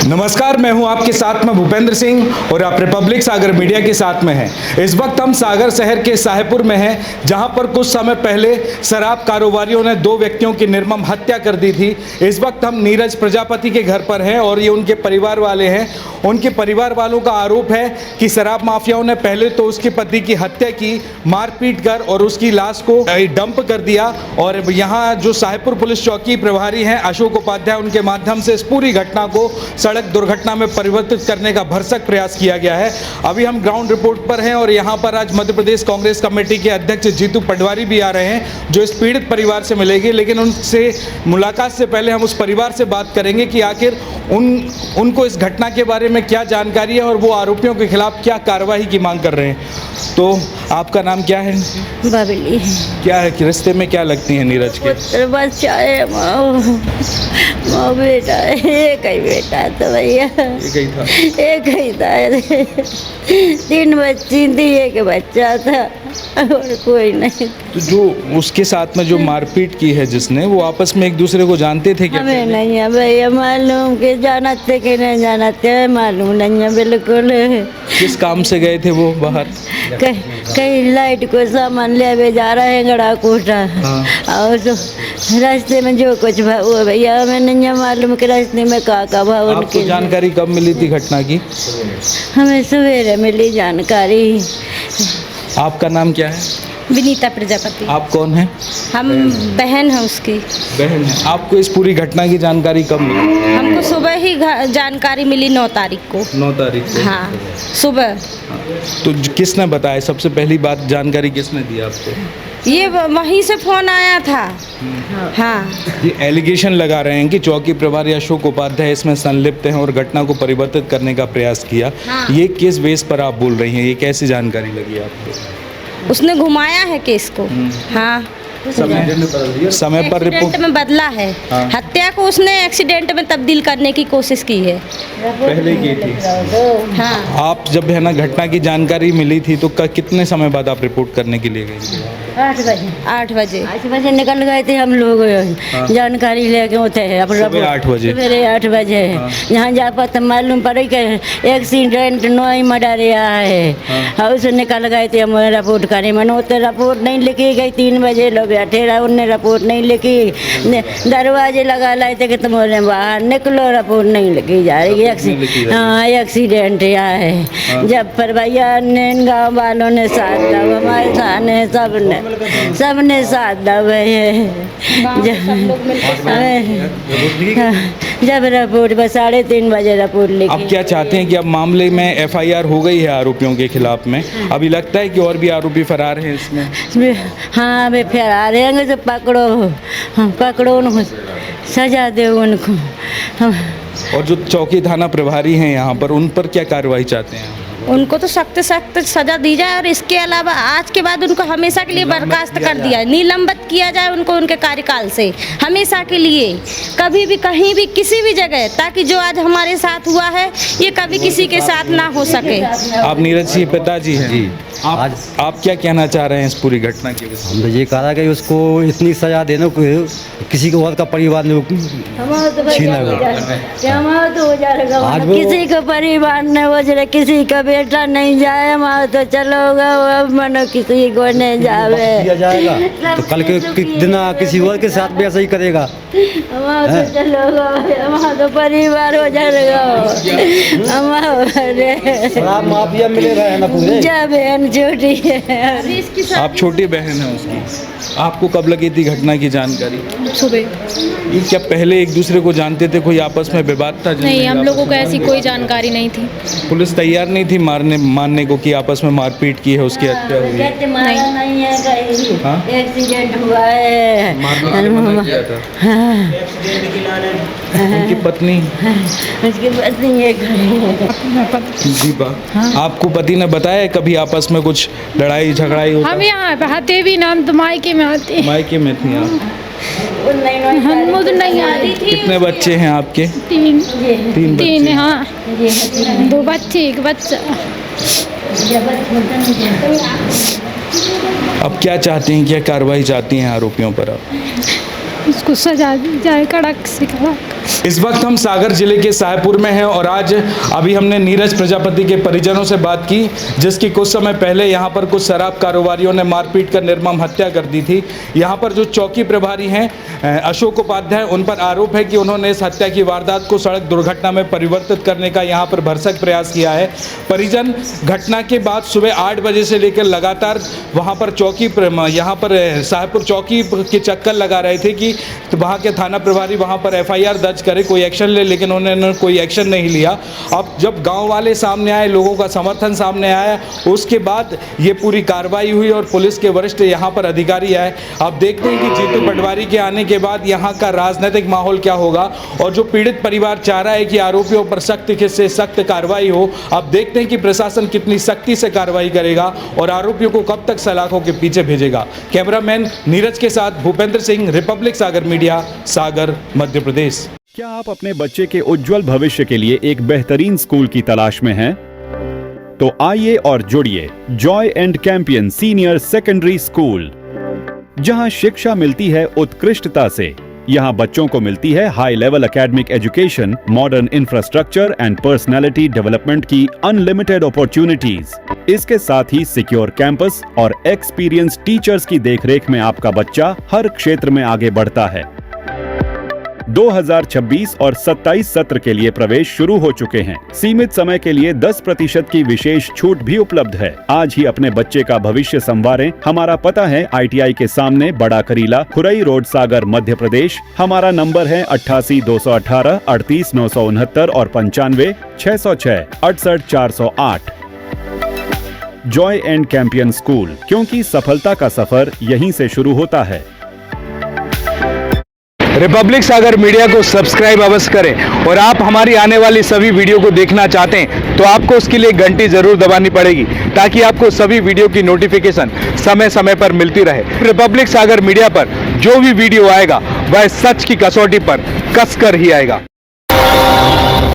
नमस्कार, मैं हूं आपके साथ में भूपेंद्र सिंह और आप रिपब्लिक सागर मीडिया के साथ में हैं। इस वक्त हम सागर शहर के साहेबपुर में हैं, जहां पर कुछ समय पहले शराब कारोबारियों ने 2 व्यक्तियों की निर्मम हत्या कर दी थी। इस वक्त हम नीरज प्रजापति के घर पर हैं और ये उनके परिवार वाले हैं। उनके परिवार वालों का आरोप है कि शराब माफियाओं ने पहले तो उसके पति की हत्या की, मारपीट कर और उसकी लाश को डंप कर दिया। और यहाँ जो साहेबपुर पुलिस चौकी प्रभारी हैं अशोक उपाध्याय, उनके माध्यम से इस पूरी घटना को सड़क दुर्घटना में परिवर्तित करने का भरसक प्रयास किया गया है। अभी हम ग्राउंड रिपोर्ट पर हैं और यहाँ पर आज मध्य प्रदेश कांग्रेस कमेटी के अध्यक्ष जीतू पटवारी भी आ रहे हैं, जो इस पीड़ित परिवार से मिलेंगे। लेकिन उनसे मुलाकात से पहले हम उस परिवार से बात करेंगे कि आखिर उनको इस घटना के बारे में क्या जानकारी है और वो आरोपियों के खिलाफ क्या कार्रवाई की मांग कर रहे हैं। तो आपका नाम क्या है? बाबली। क्या है कि रिश्ते में क्या लगती हैं नीरज के? बच्चा है, माँ बेटा है, एक ही बेटा है तो भैया, एक ही था। 3 बच्ची थी, एक बच्चा था और कोई नहीं। तो जो उसके साथ में जो मारपीट की है जिसने, वो आपस में एक दूसरे को जानते थे क्या? हमें नहीं है भैया मालूम कि जानते कि नहीं जानते, मालूम नहीं है बिल्कुल। किस काम से गए थे वो बाहर? कहीं लाइट को सामान ले जा रहे हैं गड़ा कोटा। और तो रास्ते में जो कुछ हुआ भैया हमें नहीं है मालूम कि रास्ते में का हुआ। उनकी जानकारी कब मिली थी घटना की? हमें सवेरे मिली जानकारी। आपका नाम क्या है? विनीता प्रजापति। आप कौन हैं? हम बहन हैं उसकी। बहन है। आपको इस पूरी घटना की जानकारी कब मिली? हमको सुबह ही जानकारी मिली 9 तारीख को। 9 तारीख को? हाँ, सुबह। तो किसने बताया? सबसे पहली बात जानकारी किसने दी आपको? ये वहीं से फोन आया था। हाँ। ये एलिगेशन लगा रहे हैं कि चौकी प्रभारी अशोक उपाध्याय इसमें संलिप्त हैं और घटना को परिवर्तित करने का प्रयास किया। हाँ। ये किस बेस पर आप बोल रही हैं? ये कैसी जानकारी लगी आपको? उसने घुमाया है केस को। हाँ, समय पर रिपोर्ट में बदला है। हाँ। हत्या को उसने एक्सीडेंट में तब्दील करने की कोशिश की है, पहले की थी। हाँ। आप जब है ना घटना की जानकारी मिली थी तो कितने समय बाद आप रिपोर्ट करने के लिए गई थी? 8 बजे निकल गए थे हम लोग। हाँ। जानकारी लेके होते हैं सुबह 8 बजे। सवेरे 8 बजे। हाँ। यहाँ जा पर मालूम पड़े कि एक्सीडेंट नोई मर्डर है। हाँ। उसे निकल गए थे हम रिपोर्ट करें। मैंने उतने रिपोर्ट नहीं लिखी गई। 3 बजे लोग बैठे रहा, उनने रिपोर्ट नहीं लिखी। दरवाजे लगा लाए थे कि तुम्हारे बाहर निकलो, रिपोर्ट नहीं लिखी जा रही। हाँ, एक्सीडेंट है। जब पर भैया ने गाँव वालों ने साथ दिया, हमारे थाने सबने साथ दिया। जब रिपोर्ट बस 3:30 बजे रिपोर्ट लिखी। अब क्या चाहते हैं कि अब मामले में FIR हो गई है आरोपियों के खिलाफ में? अभी लगता है कि और भी आरोपी फरार हैं इसमें? हाँ, अभी फरार हैं। तो पकड़ो उनको, सजा दो उनको। और जो चौकी थाना प्रभारी हैं यहाँ पर, उन पर क्या कार्रवाई चाहते हैं? उनको तो सख्त सजा दी जाए और इसके अलावा आज के बाद उनको हमेशा के लिए बर्खास्त कर दिया, निलंबित किया जाए उनको उनके कार्यकाल से हमेशा के लिए, कभी भी कहीं भी किसी भी जगह, ताकि जो आज हमारे साथ हुआ है ये कभी किसी के साथ ना हो सके। आप नीरज जी पिताजी हैं जी। आप क्या कहना चाह रहे हैं इस पूरी घटना के विषय? हम तो ये कह रहा कि उसको इतनी सजा देना किसी को और का परिवार ने छीना। किसी को परिवार ने वो किसी का बेटा नहीं जाए हमारा तो चलोगा, अब मनो किसी को नहीं जावे किया जाएगा तो कल के दिन किसी और के साथ भी ऐसा ही करेगा। हमारा तो चलोगा, हमारा तो परिवार हो जाएगा। शराब माफिया मिले रहे ना पूरे। बहन छोटी है। आप छोटी बहन है उसकी। आपको कब लगी थी घटना की जानकारी? सुबह। ये क्या पहले एक दूसरे को जानते थे? कोई आपस में विवाद था? नहीं, हम लोगों को ऐसी कोई जानकारी नहीं थी। पुलिस तैयार नहीं थी मानने को कि आपस में मारपीट की है, उसकी हत्या हुई है? नहीं है कहीं। एक्सीडेंट हुआ है। उनकी पत्नी दीपा। आपको पति ने बताया कभी आपस में कुछ लड़ाई झगड़ाई होता? हम यहाँ आते भी नाम तो मायके में आते। मायके में थी आप? हम उधर नहीं आती थी। कितने बच्चे हैं आपके? 3 हाँ, 2 बच्चे 1 बच्चा। अब क्या चाहते हैं, क्या कार्रवाई चाहती हैं आरोपियों पर आप? उसको सजा दी जाए कड़क से कड़क। इस वक्त हम सागर जिले के साहेबपुर में हैं और आज अभी हमने नीरज प्रजापति के परिजनों से बात की, जिसकी कुछ समय पहले यहाँ पर कुछ शराब कारोबारियों ने मारपीट कर निर्मम हत्या कर दी थी। यहाँ पर जो चौकी प्रभारी हैं अशोक उपाध्याय, उन पर आरोप है कि उन्होंने इस हत्या की वारदात को सड़क दुर्घटना में परिवर्तित करने का यहाँ पर भरसक प्रयास किया है। परिजन घटना के बाद सुबह 8 बजे से लेकर लगातार वहाँ पर यहाँ पर साहेबपुर चौकी के चक्कर लगा रहे थे कि तो वहाँ के थाना प्रभारी वहाँ पर FIR दर्ज करे, कोई एक्शन ले, लेकिन उन्होंने कोई एक्शन नहीं लिया। अब जब गांव वाले सामने आए, लोगों का समर्थन सामने आया, उसके बाद ये पूरी कार्रवाई हुई और पुलिस के वरिष्ठ यहाँ पर अधिकारी आए। अब देखते हैं कि जीतू पटवारी के आने के बाद यहाँ का राजनीतिक माहौल क्या होगा और जो पीड़ित परिवार चाह रहा है कि आरोपियों पर सख्त से सख्त कार्रवाई हो। अब देखते हैं कि प्रशासन कितनी सख्ती से कार्रवाई करेगा और आरोपियों को कब तक सलाखों के पीछे भेजेगा। कैमरामैन नीरज के साथ भूपेंद्र सिंह, रिपब्लिक सागर मीडिया, सागर, मध्य प्रदेश। क्या आप अपने बच्चे के उज्जवल भविष्य के लिए एक बेहतरीन स्कूल की तलाश में हैं? तो आइए और जुड़िए Joy and Campion senior secondary school, जहां शिक्षा मिलती है उत्कृष्टता से। यहाँ बच्चों को मिलती है high level academic education, modern infrastructure and personality development की अनलिमिटेड अपॉर्चुनिटीज। इसके साथ ही सिक्योर कैंपस और एक्सपीरियंस टीचर्स की देखरेख में आपका बच्चा हर क्षेत्र में आगे बढ़ता है। 2026 और 27 सत्र के लिए प्रवेश शुरू हो चुके हैं। सीमित समय के लिए 10% की विशेष छूट भी उपलब्ध है। आज ही अपने बच्चे का भविष्य संवारें। हमारा पता है ITI के सामने, बड़ा करीला, खुरई रोड, सागर, मध्य प्रदेश। हमारा नंबर है 88 218 38 969 और 95 606 68 408। जॉय एंड कैंपियन स्कूल, क्योंकि सफलता का सफर यहीं से शुरू होता है। रिपब्लिक सागर मीडिया को सब्सक्राइब अवश्य करें और आप हमारी आने वाली सभी वीडियो को देखना चाहते हैं तो आपको उसके लिए घंटी जरूर दबानी पड़ेगी, ताकि आपको सभी वीडियो की नोटिफिकेशन समय समय पर मिलती रहे। रिपब्लिक सागर मीडिया पर जो भी वीडियो आएगा वह सच की कसौटी पर कसकर ही आएगा।